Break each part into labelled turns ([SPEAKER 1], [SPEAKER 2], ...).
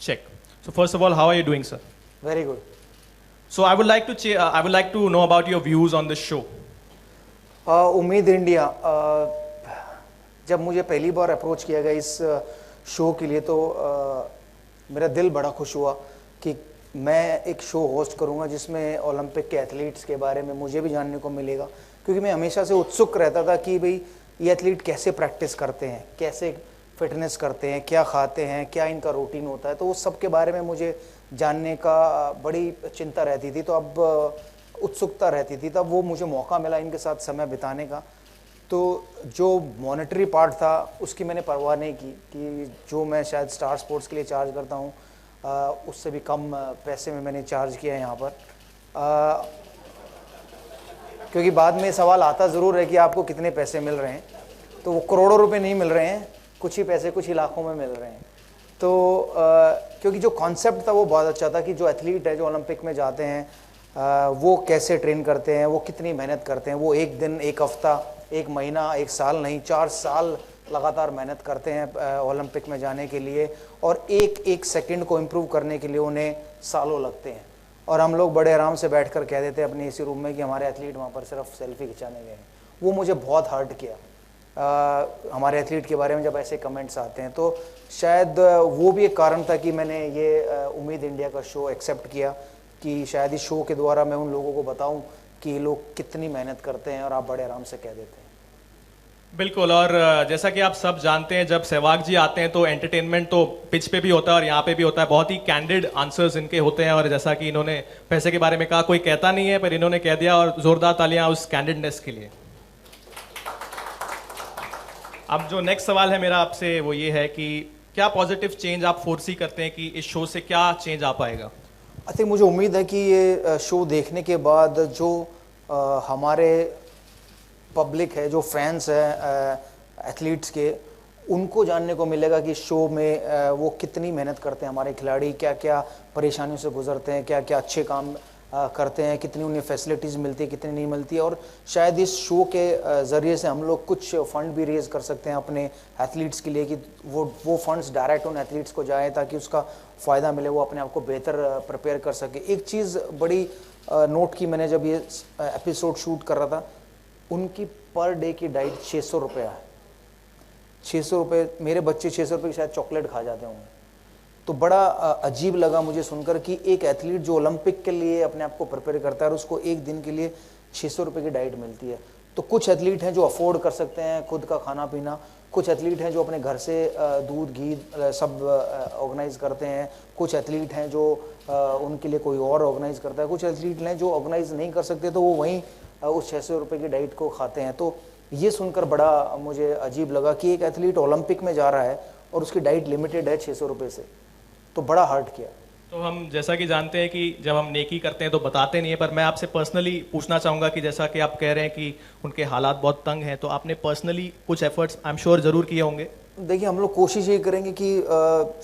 [SPEAKER 1] Check. So first of all, how are you doing, sir?
[SPEAKER 2] Very good.
[SPEAKER 1] So I would like to I would like to know about your views on this show.
[SPEAKER 2] उम्मीद India, जब मुझे पहली बार approach किया गया इस show के लिए तो मेरा दिल बड़ा खुश हुआ कि मैं एक शो होस्ट करूंगा जिसमें ओलंपिक के एथलीट्स के बारे में मुझे भी जानने को मिलेगा, क्योंकि मैं हमेशा से उत्सुक रहता था कि भाई ये एथलीट कैसे प्रैक्टिस करते हैं, कैसे फिटनेस करते हैं, क्या खाते हैं, क्या इनका रूटीन होता है, तो उस सब के बारे में मुझे जानने का बड़ी चिंता रहती थी। तो अब उत्सुकता रहती थी, तब वो मुझे मौका मिला इनके साथ समय बिताने का। तो जो मॉनेटरी पार्ट था उसकी मैंने परवाह नहीं की कि जो मैं शायद स्टार स्पोर्ट्स के लिए चार्ज करता हूँ उससे भी कम पैसे में मैंने चार्ज किया है यहाँ पर, क्योंकि बाद में सवाल आता ज़रूर है कि आपको कितने पैसे मिल रहे हैं। तो वो करोड़ों रुपए नहीं मिल रहे हैं, कुछ ही पैसे कुछ ही लाखों में मिल रहे हैं। तो क्योंकि जो कॉन्सेप्ट था वो बहुत अच्छा था कि जो एथलीट है जो ओलंपिक में जाते हैं वो कैसे ट्रेन करते हैं, वो कितनी मेहनत करते हैं, वो एक दिन, एक हफ्ता, एक महीना, एक साल नहीं, 4 साल लगातार मेहनत करते हैं ओलंपिक में जाने के लिए, और एक एक सेकंड को इम्प्रूव करने के लिए उन्हें सालों लगते हैं। और हम लोग बड़े आराम से बैठकर कह देते हैं अपने इसी रूम में कि हमारे एथलीट वहाँ पर सिर्फ सेल्फी खिंचाने गए हैं। वो मुझे बहुत हर्ट किया हमारे एथलीट के बारे में जब ऐसे कमेंट्स आते हैं। तो शायद वो भी एक कारण था कि मैंने ये उम्मीद इंडिया का शो एक्सेप्ट किया कि शायद इस शो के द्वारा मैं उन लोगों को बताऊं कि ये लोग कितनी मेहनत करते हैं और आप बड़े आराम से कह देते हैं।
[SPEAKER 1] बिल्कुल, और जैसा कि आप सब जानते हैं जब सहवाग जी आते हैं तो एंटरटेनमेंट तो पिच पे भी होता है और यहाँ पे भी होता है। बहुत ही कैंडिड आंसर्स इनके होते हैं, और जैसा कि इन्होंने पैसे के बारे में कहा, कोई कहता नहीं है पर इन्होंने कह दिया, और जोरदार तालियां उस कैंडिडनेस के लिए। अब जो नेक्स्ट सवाल है मेरा आपसे वो ये है कि क्या पॉजिटिव चेंज आप फोरसी करते हैं कि इस शो से क्या चेंज आ पाएगा?
[SPEAKER 2] आई थिंक मुझे उम्मीद है कि ये शो देखने के बाद जो हमारे पब्लिक है, जो फैंस हैं एथलीट्स के, उनको जानने को मिलेगा कि शो में वो कितनी मेहनत करते हैं हमारे खिलाड़ी, क्या क्या परेशानियों से गुजरते हैं, क्या क्या अच्छे काम करते हैं, कितनी उन्हें फैसिलिटीज़ मिलती है, कितनी नहीं मिलती है। और शायद इस शो के ज़रिए से हम लोग कुछ फंड भी रेज़ कर सकते हैं अपने एथलीट्स के लिए कि वो फंड्स डायरेक्ट उन एथलीट्स को जाए ताकि उसका फ़ायदा मिले, वो अपने आप को बेहतर प्रिपेयर कर सके। एक चीज़ बड़ी नोट की मैंने जब ये एपिसोड शूट कर रहा था, उनकी पर डे की डाइट 600 रुपये है। 600 रुपये, मेरे बच्चे 600 रुपये की शायद चॉकलेट खा जाते होंगे। तो बड़ा अजीब लगा मुझे सुनकर कि एक एथलीट जो ओलंपिक के लिए अपने आप को प्रिपेयर करता है और उसको एक दिन के लिए 600 रुपये की डाइट मिलती है। तो कुछ एथलीट हैं जो अफोर्ड कर सकते हैं खुद का खाना पीना, कुछ एथलीट हैं जो अपने घर से दूध घी सब ऑर्गेनाइज करते हैं, कुछ एथलीट हैं जो उनके लिए कोई और ऑर्गेनाइज करता है, कुछ एथलीट हैं जो ऑर्गेनाइज नहीं कर सकते तो वो वहीं उस 600 रुपये की डाइट को खाते हैं। तो ये सुनकर बड़ा मुझे अजीब लगा कि एक एथलीट ओलंपिक में जा रहा है और उसकी डाइट लिमिटेड है 600 रुपये से, तो बड़ा हर्ट किया।
[SPEAKER 1] तो हम जैसा कि जानते हैं कि जब हम नेकी करते हैं तो बताते नहीं है, पर मैं आपसे पर्सनली पूछना चाहूँगा कि जैसा कि आप कह रहे हैं कि उनके हालात बहुत तंग हैं, तो आपने पर्सनली कुछ एफर्ट्स आई एम श्योर ज़रूर किए होंगे।
[SPEAKER 2] देखिए, हम लोग कोशिश ये करेंगे कि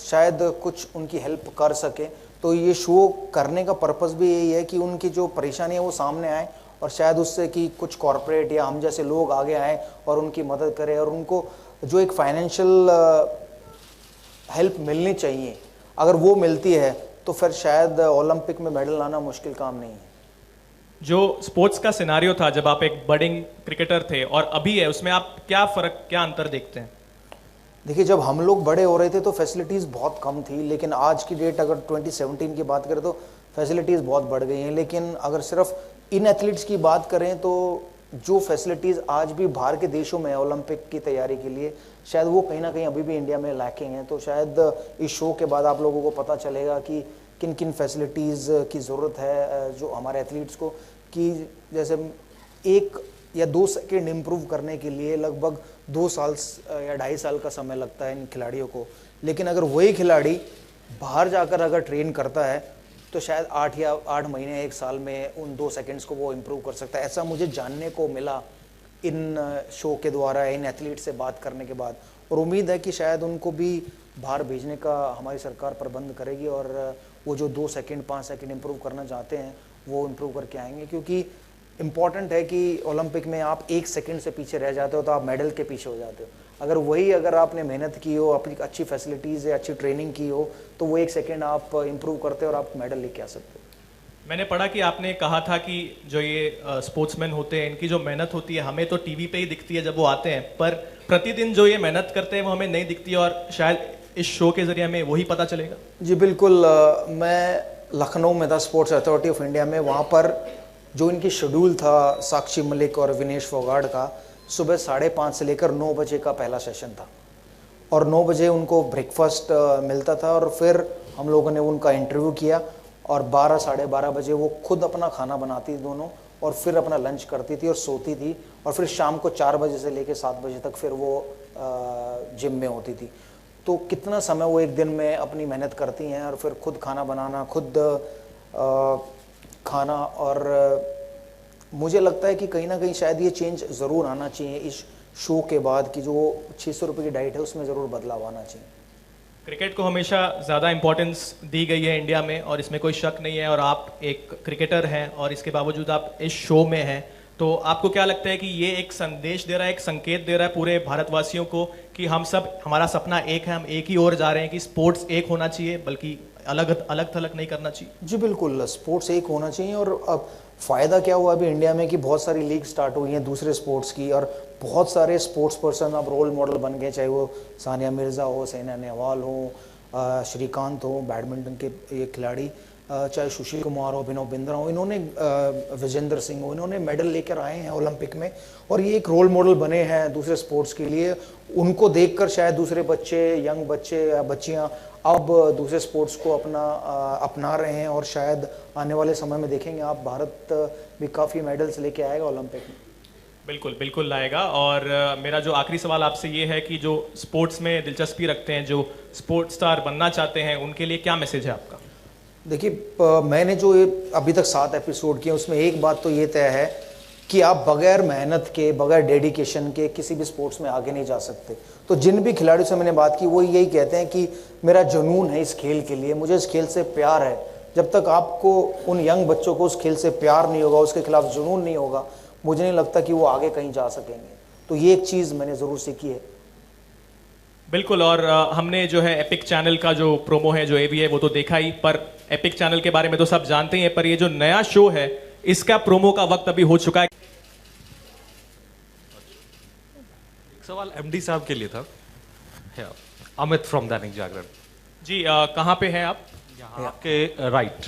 [SPEAKER 2] शायद कुछ उनकी हेल्प कर सके। तो ये शो करने का पर्पस भी यही है कि उनकी जो परेशानी है वो सामने आए, और शायद उससे कि कुछ कॉरपोरेट या हम जैसे लोग आगे आएँ और उनकी मदद करें, और उनको जो एक फाइनेंशियल हेल्प मिलनी चाहिए, अगर वो मिलती है तो फिर शायद ओलंपिक में मेडल लाना मुश्किल काम नहीं है।
[SPEAKER 1] जो स्पोर्ट्स का सिनारियो था जब आप एक बडिंग क्रिकेटर थे और अभी है, उसमें आप क्या फ़र्क, क्या अंतर देखते हैं?
[SPEAKER 2] देखिए, जब हम लोग बड़े हो रहे थे तो फैसिलिटीज़ बहुत कम थी, लेकिन आज की डेट अगर 2017 की बात करें तो फैसिलिटीज़ बहुत बढ़ गई हैं। लेकिन अगर सिर्फ इन एथलीट्स की बात करें तो जो फैसिलिटीज़ आज भी बाहर के देशों में है ओलंपिक की तैयारी के लिए, शायद वो कहीं ना कहीं अभी भी इंडिया में लैकिंग है। तो शायद इस शो के बाद आप लोगों को पता चलेगा कि किन किन फैसिलिटीज़ की ज़रूरत है जो हमारे एथलीट्स को, कि जैसे 1 या 2 सेकेंड इम्प्रूव करने के लिए लगभग 2 साल या 2.5 साल का समय लगता है इन खिलाड़ियों को। लेकिन अगर वही खिलाड़ी बाहर जाकर अगर ट्रेन करता है तो शायद 8 महीने 1 साल में उन 2 सेकंड्स को वो इम्प्रूव कर सकता है। ऐसा मुझे जानने को मिला इन शो के द्वारा, इन एथलीट से बात करने के बाद। और उम्मीद है कि शायद उनको भी बाहर भेजने का हमारी सरकार प्रबंध करेगी, और वो जो 2 सेकंड 5 सेकंड इम्प्रूव करना चाहते हैं वो इम्प्रूव करके आएंगे। क्योंकि इम्पॉर्टेंट है कि ओलंपिक में आप 1 सेकंड से पीछे रह जाते हो तो आप मेडल के पीछे हो जाते हो। अगर वही अगर आपने मेहनत की हो, अपनी अच्छी फैसिलिटीज़ है, अच्छी ट्रेनिंग की हो, तो वो 1 सेकेंड आप इम्प्रूव करते हो और आप मेडल लेके आ सकते हो।
[SPEAKER 1] मैंने पढ़ा कि आपने कहा था कि जो ये स्पोर्ट्समैन होते हैं इनकी जो मेहनत होती है हमें तो टीवी पे ही दिखती है जब वो आते हैं, पर प्रतिदिन जो ये मेहनत करते हैं वो हमें नहीं दिखती और शायद इस शो के जरिए हमें वही पता चलेगा।
[SPEAKER 2] जी बिल्कुल। मैं लखनऊ में था स्पोर्ट्स अथॉरिटी ऑफ इंडिया में, वहाँ पर जो इनकी शेड्यूल था साक्षी मलिक और विनेश फोगाट का, सुबह 5:30 से लेकर 9 बजे का पहला सेशन था और 9 बजे उनको ब्रेकफास्ट मिलता था और फिर हम लोगों ने उनका इंटरव्यू किया और 12 साढ़े 12 बजे वो खुद अपना खाना बनाती थी दोनों और फिर अपना लंच करती थी और सोती थी और फिर शाम को 4 बजे से लेकर 7 बजे तक फिर वो जिम में होती थी। तो कितना समय वो एक दिन में अपनी मेहनत करती हैं और फिर खुद खाना बनाना, खुद खाना। और मुझे लगता है कि कहीं ना कहीं शायद ये चेंज ज़रूर आना चाहिए इस शो के बाद कि जो 600 रुपये की डाइट है उसमें ज़रूर बदलाव आना चाहिए।
[SPEAKER 1] क्रिकेट को हमेशा ज़्यादा इंपॉर्टेंस दी गई है इंडिया में और इसमें कोई शक नहीं है, और आप एक क्रिकेटर हैं और इसके बावजूद आप इस शो में हैं, तो आपको क्या लगता है कि ये एक संदेश दे रहा है, एक संकेत दे रहा है पूरे भारतवासियों को कि हम सब, हमारा सपना एक है, हम एक ही ओर जा रहे हैं कि स्पोर्ट्स एक होना चाहिए बल्कि अलग अलग थलग नहीं करना चाहिए?
[SPEAKER 2] जी बिल्कुल, स्पोर्ट्स एक होना चाहिए। और अब फ़ायदा क्या हुआ अभी इंडिया में कि बहुत सारी लीग स्टार्ट हुई हैं दूसरे स्पोर्ट्स की और बहुत सारे स्पोर्ट्स पर्सन अब रोल मॉडल बन गए, चाहे वो सानिया मिर्ज़ा हो, साइना नेहवाल हो, श्रीकांत हो, बैडमिंटन के ये खिलाड़ी, चाहे सुशील कुमार हो, अभिनव बिंद्रा हो, इन्होंने विजेंद्र सिंह हो, इन्होंने मेडल लेकर आए हैं ओलंपिक में और ये एक रोल मॉडल बने हैं दूसरे स्पोर्ट्स के लिए। उनको देखकर शायद दूसरे बच्चे, यंग बच्चे या बच्चियाँ अब दूसरे स्पोर्ट्स को अपना रहे हैं और शायद आने वाले समय में देखेंगे आप भारत भी काफ़ी मेडल्स लेके आएगा ओलंपिक में।
[SPEAKER 1] बिल्कुल बिल्कुल लाएगा। और मेरा जो आखिरी सवाल आपसे ये है कि जो स्पोर्ट्स में दिलचस्पी रखते हैं, जो स्पोर्ट्स स्टार बनना चाहते हैं, उनके लिए क्या मैसेज है आपका?
[SPEAKER 2] देखिए, मैंने जो अभी तक 7 एपिसोड किए उसमें एक बात तो ये तय है कि आप बगैर मेहनत के, बगैर डेडिकेशन के किसी भी स्पोर्ट्स में आगे नहीं जा सकते। तो जिन भी खिलाड़ियों से मैंने बात की वो यही कहते हैं कि मेरा जुनून है इस खेल के लिए, मुझे इस खेल से प्यार है। जब तक आपको उन यंग बच्चों को उस खेल से प्यार नहीं होगा, उसके खिलाफ जुनून नहीं होगा, मुझे नहीं लगता कि वो आगे कहीं जा सकेंगे। तो ये एक चीज़ मैंने ज़रूर सीखी है।
[SPEAKER 1] बिल्कुल। और हमने जो है एपिक चैनल का जो प्रोमो है, जो एवी है, वो तो देखा ही, पर एपिक चैनल के बारे में तो सब जानते ही हैं, पर ये जो नया शो है इसका प्रोमो का वक्त अभी हो चुका है।
[SPEAKER 3] एक सवाल एमडी साहब के लिए था। अमित फ्रॉम दैनिक जागरण।
[SPEAKER 1] जी, कहाँ पे हैं आप?
[SPEAKER 3] यहाँ आपके राइट।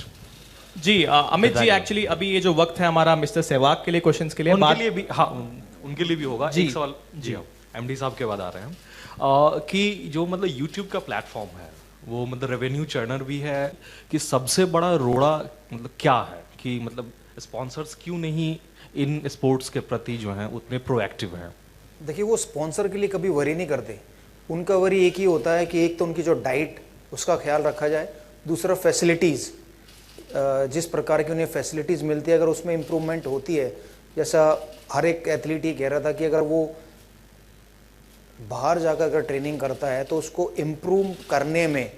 [SPEAKER 1] जी, अमित जी, एक्चुअली अभी ये जो वक्त है हमारा मिस्टर सहवाग के लिए क्वेश्चंस के लिए,
[SPEAKER 3] उनके लिए भी, हाँ उनके लिए भी होगा।
[SPEAKER 1] जी,
[SPEAKER 3] एक सवाल जी हाँ एमडी साहब के बाद आ रहे हैं कि जो मतलब यूट्यूब का प्लेटफॉर्म है वो मतलब रेवेन्यू चर्नर भी है कि सबसे बड़ा रोड़ा मतलब क्या है कि मतलब स्पॉन्सर्स क्यों नहीं इन स्पोर्ट्स के प्रति जो हैं उतने प्रोएक्टिव हैं?
[SPEAKER 2] देखिए, वो स्पॉन्सर के लिए कभी वरी नहीं करते। उनका वरी एक ही होता है कि एक तो उनकी जो डाइट उसका ख्याल रखा जाए, दूसरा फैसिलिटीज़, जिस प्रकार की उन्हें फैसिलिटीज़ मिलती है अगर उसमें इम्प्रूवमेंट होती है। जैसा हर एक एथलीट ये कह रहा था कि अगर वो बाहर जाकर अगर ट्रेनिंग करता है तो उसको इम्प्रूव करने में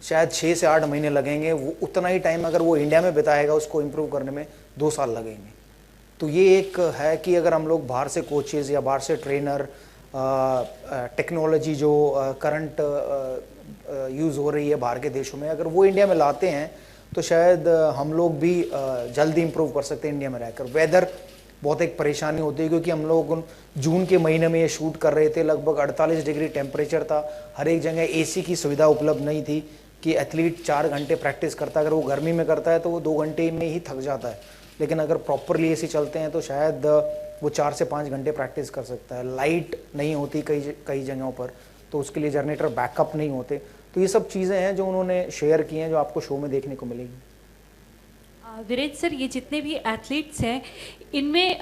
[SPEAKER 2] शायद 6 से 8 महीने लगेंगे, वो उतना ही टाइम अगर वो इंडिया में बिताएगा उसको इम्प्रूव करने में 2 साल लगेंगे। तो ये एक है कि अगर हम लोग बाहर से कोचेज़ या बाहर से ट्रेनर, टेक्नोलॉजी जो करंट यूज़ हो रही है बाहर के देशों में, अगर वो इंडिया में लाते हैं तो शायद हम लोग भी जल्दी इम्प्रूव कर सकते हैं इंडिया में रहकर। वेदर बहुत एक परेशानी होती है क्योंकि हम लोग जून के महीने में ये शूट कर रहे थे, लगभग 48 डिग्री टेम्परेचर था, हर एक जगह एसी की सुविधा उपलब्ध नहीं थी कि एथलीट 4 घंटे प्रैक्टिस करता है। अगर वो गर्मी में करता है तो वो 2 घंटे में ही थक जाता है, लेकिन अगर प्रॉपरली एसी चलते हैं तो शायद वो 4 से 5 घंटे प्रैक्टिस कर सकता है। लाइट नहीं होती कई जगहों पर, तो उसके लिए जनरेटर बैकअप नहीं होते। तो ये सब चीज़ें हैं जो उन्होंने शेयर की हैं, जो आपको शो में देखने को मिलेगी।
[SPEAKER 4] वीरेंद्र सर, ये जितने भी एथलीट्स हैं इनमें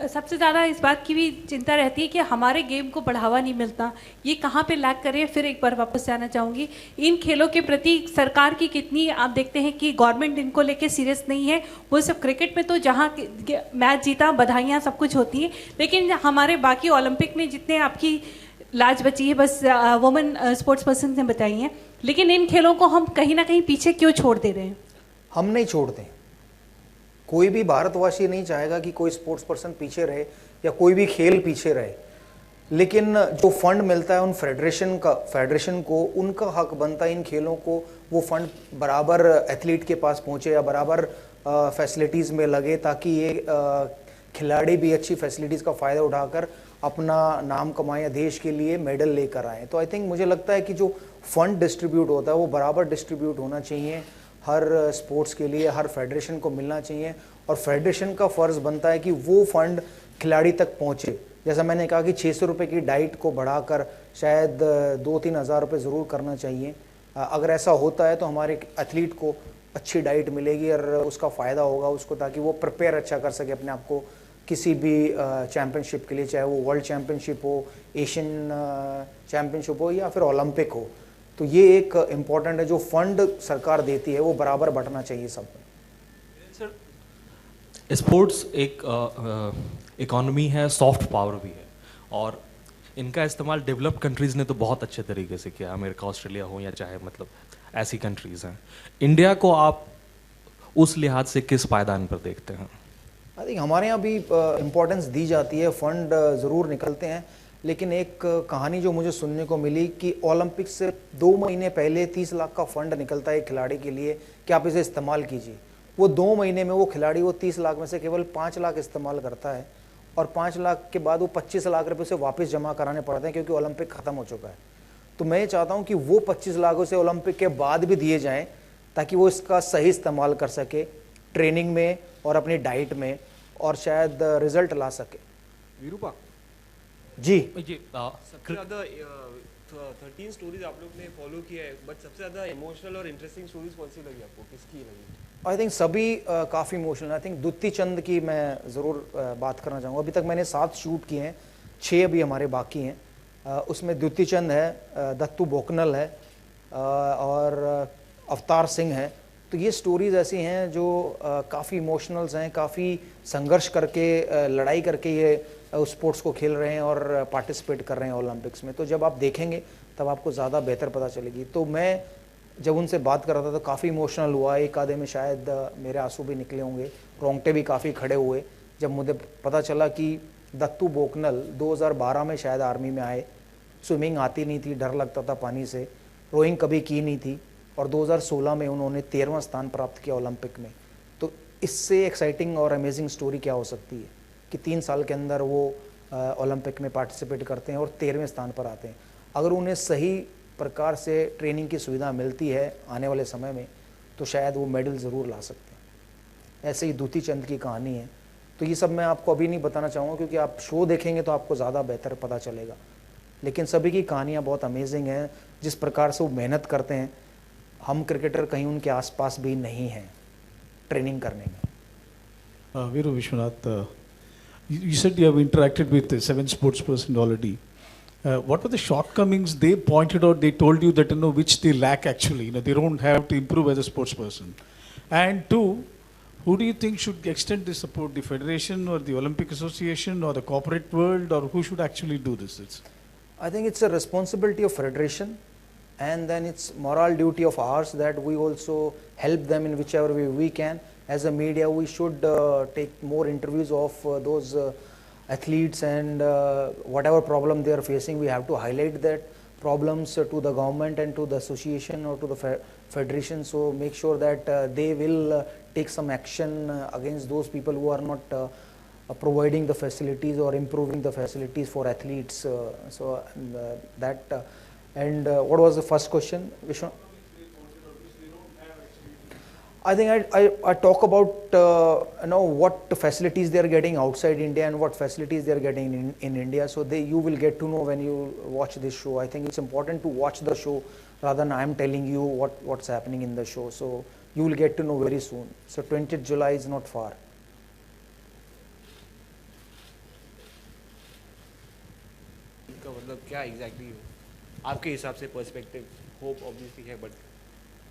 [SPEAKER 4] सबसे ज़्यादा इस बात की भी चिंता रहती है कि हमारे गेम को बढ़ावा नहीं मिलता, ये कहाँ पे लैग कर रहे हैं। फिर एक बार वापस जाना चाहूँगी, इन खेलों के प्रति सरकार की कितनी, आप देखते हैं कि गवर्नमेंट इनको लेके सीरियस नहीं है। वो सब क्रिकेट में तो जहाँ मैच जीता बधाइयाँ सब कुछ होती हैं, लेकिन हमारे बाकी ओलंपिक में जितने आपकी लाज बची है बस वुमेन स्पोर्ट्स पर्सन ने बताई हैं, लेकिन इन खेलों को हम कहीं ना कहीं पीछे क्यों छोड़ दे रहे हैं?
[SPEAKER 2] हम नहीं छोड़ते। कोई भी भारतवासी नहीं चाहेगा कि कोई स्पोर्ट्स पर्सन पीछे रहे या कोई भी खेल पीछे रहे। लेकिन जो फंड मिलता है उन फेडरेशन को उनका हक बनता है इन खेलों को वो फंड बराबर एथलीट के पास पहुंचे या बराबर फैसिलिटीज़ में लगे, ताकि ये खिलाड़ी भी अच्छी फैसिलिटीज़ का फ़ायदा उठाकर अपना नाम कमाएं या देश के लिए मेडल लेकर आएँ। तो आई थिंक मुझे लगता है कि जो फंड डिस्ट्रीब्यूट होता है वो बराबर डिस्ट्रीब्यूट होना चाहिए हर स्पोर्ट्स के लिए, हर फेडरेशन को मिलना चाहिए, और फेडरेशन का फ़र्ज़ बनता है कि वो फंड खिलाड़ी तक पहुँचे। जैसा मैंने कहा कि 600 रुपये की डाइट को बढ़ाकर शायद 2-3 हज़ार रुपये ज़रूर करना चाहिए। अगर ऐसा होता है तो हमारे एथलीट को अच्छी डाइट मिलेगी और उसका फ़ायदा होगा उसको, ताकि वो प्रिपेयर अच्छा कर सके अपने आप को किसी भी चैम्पियनशिप के लिए, चाहे वो वर्ल्ड चैम्पियनशिप हो, एशियन चैम्पियनशिप हो या फिर ओलंपिक हो। तो ये एक इम्पॉर्टेंट है, जो फंड सरकार देती है वो बराबर बंटना चाहिए सब में।
[SPEAKER 3] सर, स्पोर्ट्स एक इकोनॉमी है, सॉफ्ट पावर भी है, और इनका इस्तेमाल डेवलप्ड कंट्रीज़ ने तो बहुत अच्छे तरीके से किया, अमेरिका, ऑस्ट्रेलिया हो या चाहे मतलब ऐसी कंट्रीज़ हैं। इंडिया को आप उस लिहाज से किस पायदान पर देखते हैं?
[SPEAKER 2] आई थिंक हमारे यहाँ भी इम्पोर्टेंस दी जाती है, फंड ज़रूर निकलते हैं, लेकिन एक कहानी जो मुझे सुनने को मिली कि ओलंपिक्स से 2 महीने पहले 30 लाख का फंड निकलता है खिलाड़ी के लिए कि आप इसे इस्तेमाल कीजिए। वो 2 महीने में वो खिलाड़ी वो 30 लाख में से केवल 5 लाख इस्तेमाल करता है, और 5 लाख के बाद वो 25 लाख रुपए से वापस जमा कराने पड़ते हैं क्योंकि ओलंपिक ख़त्म हो चुका है। तो मैं ये चाहता हूँ कि वो 25 लाख उसे ओलंपिक के बाद भी दिए जाएँ, ताकि वो इसका सही इस्तेमाल कर सके ट्रेनिंग में और अपनी डाइट में, और शायद रिजल्ट ला सके।
[SPEAKER 5] विरूपा
[SPEAKER 2] जी
[SPEAKER 5] सबसे ज़्यादा 13 स्टोरीज आप लोग ने फॉलो किया है, बट सबसे ज़्यादा इमोशनल और इंटरेस्टिंग स्टोरीज कौन सी लगी आपको, किसकी लगी?
[SPEAKER 2] आई थिंक सभी काफ़ी इमोशनल। आई थिंक दुत्ती चंद की मैं ज़रूर बात करना चाहूँगा। अभी तक मैंने 7 शूट किए हैं, 6 अभी हमारे बाकी हैं। उसमें द्युति चंद है, दत्तू बोकनल है, और अवतार सिंह है। तो ये स्टोरीज़ ऐसी हैं जो काफ़ी इमोशनल्स हैं, काफ़ी संघर्ष करके लड़ाई करके ये स्पोर्ट्स को खेल रहे हैं और पार्टिसिपेट कर रहे हैं ओलंपिक्स में। तो जब आप देखेंगे तब आपको ज़्यादा बेहतर पता चलेगी। तो मैं जब उनसे बात कर रहा था तो काफ़ी इमोशनल हुआ, एक आधे में शायद मेरे आंसू भी निकले होंगे, रोंगटे भी काफ़ी खड़े हुए जब मुझे पता चला कि दत्तू बोकनल 2012 में शायद आर्मी में आए, स्विमिंग आती नहीं थी, डर लगता था पानी से, रोइंग कभी की नहीं थी, और 2016 में उन्होंने 13वां स्थान प्राप्त किया ओलंपिक में। तो इससे एक्साइटिंग और अमेजिंग स्टोरी क्या हो सकती है कि 3 साल के अंदर वो ओलंपिक में पार्टिसिपेट करते हैं और 13वें स्थान पर आते हैं। अगर उन्हें सही प्रकार से ट्रेनिंग की सुविधा मिलती है आने वाले समय में तो शायद वो मेडल ज़रूर ला सकते हैं। ऐसे ही द्युति चंद की कहानी है। तो ये सब मैं आपको अभी नहीं बताना चाहूँगा क्योंकि आप शो देखेंगे तो आपको ज़्यादा बेहतर पता चलेगा, लेकिन सभी की कहानियाँ बहुत अमेजिंग हैं। जिस प्रकार से वो मेहनत करते हैं, हम क्रिकेटर कहीं उनके आसपास भी नहीं हैं ट्रेनिंग करने में।
[SPEAKER 6] Viru Vishwanath, you said you have interacted with 7 sports persons already. What were the shortcomings they pointed out? They told you that which they lack actually. They don't have to improve as a sports person. And 2, who do you think should extend this support? The federation or the Olympic Association or the corporate world, or who should actually do this?
[SPEAKER 2] I think it's a responsibility of federation, and then it's moral duty of ours that we also help them in whichever way we can. As a media, we should take more interviews of those athletes, and whatever problem they are facing, we have to highlight that problems to the government and to the association or to the federation. So make sure that they will take some action against those people who are not providing the facilities or improving the facilities for athletes. What was the first question, Vishnu? I think I talk about what facilities they are getting outside India and what facilities they are getting in India. So you will get to know when you watch this show. I think it's important to watch the show rather than I am telling you what's happening in the show. So you will get to know very soon. So 20th July is not far.
[SPEAKER 5] इनका मतलब क्या exactly आपके हिसाब से perspective? Hope obviously है, but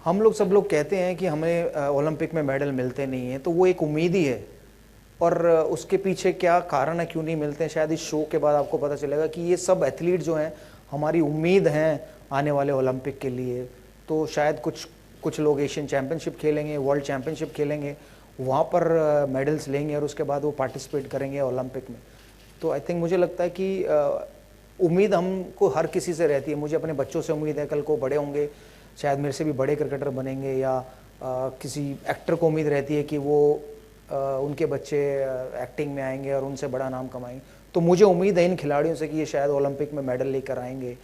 [SPEAKER 2] हम लोग सब लोग कहते हैं कि हमें ओलंपिक में मेडल मिलते नहीं हैं, तो वो एक उम्मीद ही है, और उसके पीछे क्या कारण है क्यों नहीं मिलते हैं शायद इस शो के बाद आपको पता चलेगा कि ये सब एथलीट जो हैं हमारी उम्मीद हैं आने वाले ओलंपिक के लिए। तो शायद कुछ लोग एशियन चैम्पियनशिप खेलेंगे, वर्ल्ड चैम्पियनशिप खेलेंगे, वहाँ पर मेडल्स लेंगे और उसके बाद वो पार्टिसिपेट करेंगे ओलंपिक में। तो आई थिंक मुझे लगता है कि उम्मीद हमको हर किसी से रहती है। मुझे अपने बच्चों से उम्मीद है कल को बड़े होंगे, शायद मेरे से भी बड़े क्रिकेटर बनेंगे, या किसी एक्टर को उम्मीद रहती है कि वो उनके बच्चे एक्टिंग में आएंगे और उनसे बड़ा नाम कमाएंगे। तो मुझे उम्मीद है इन खिलाड़ियों से कि ये शायद ओलंपिक में मेडल लेकर आएंगे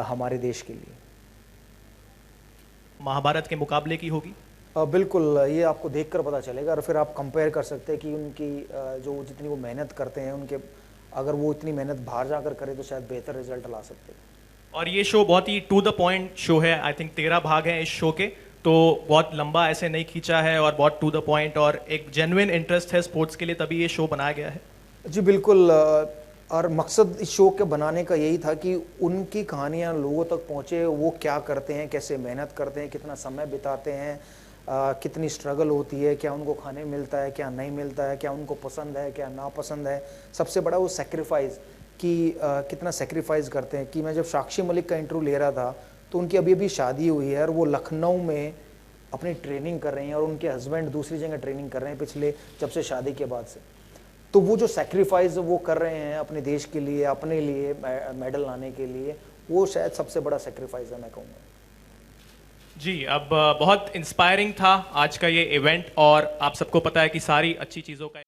[SPEAKER 2] हमारे देश के लिए।
[SPEAKER 1] महाभारत के मुकाबले की होगी?
[SPEAKER 2] बिल्कुल, ये आपको देखकर पता चलेगा और फिर आप कंपेयर कर सकते हैं कि उनकी जो जितनी वो मेहनत करते हैं, उनके अगर वो इतनी मेहनत बाहर जाकर करे तो शायद बेहतर रिजल्ट ला सकते हैं।
[SPEAKER 1] और ये शो बहुत ही टू द पॉइंट शो है। आई थिंक 13 भाग हैं इस शो के, तो बहुत लंबा ऐसे नहीं खींचा है और बहुत टू द पॉइंट और एक जेन्युइन इंटरेस्ट है स्पोर्ट्स के लिए, तभी ये शो बनाया गया है।
[SPEAKER 2] जी बिल्कुल, और मकसद इस शो के बनाने का यही था कि उनकी कहानियाँ लोगों तक पहुँचे, वो क्या करते हैं, कैसे मेहनत करते हैं, कितना समय बिताते हैं, कितनी स्ट्रगल होती है, क्या उनको खाने मिलता है, क्या नहीं मिलता है, क्या उनको पसंद है, क्या नापसंद है। सबसे बड़ा वो सेक्रीफाइस कि कितना सेक्रीफाइस करते हैं। कि मैं जब साक्षी मलिक का इंटरव्यू ले रहा था तो उनकी अभी अभी शादी हुई है और वो लखनऊ में अपनी ट्रेनिंग कर रही हैं और उनके हस्बैंड दूसरी जगह ट्रेनिंग कर रहे हैं पिछले जब से शादी के बाद से। तो वो जो सेक्रीफाइस वो कर रहे हैं अपने देश के लिए, अपने लिए मेडल लाने के लिए, वो शायद सबसे बड़ा सेक्रीफाइस है मैं कहूँगा।
[SPEAKER 1] जी, अब बहुत इंस्पायरिंग था आज का ये इवेंट और आप सबको पता है कि सारी अच्छी चीज़ों का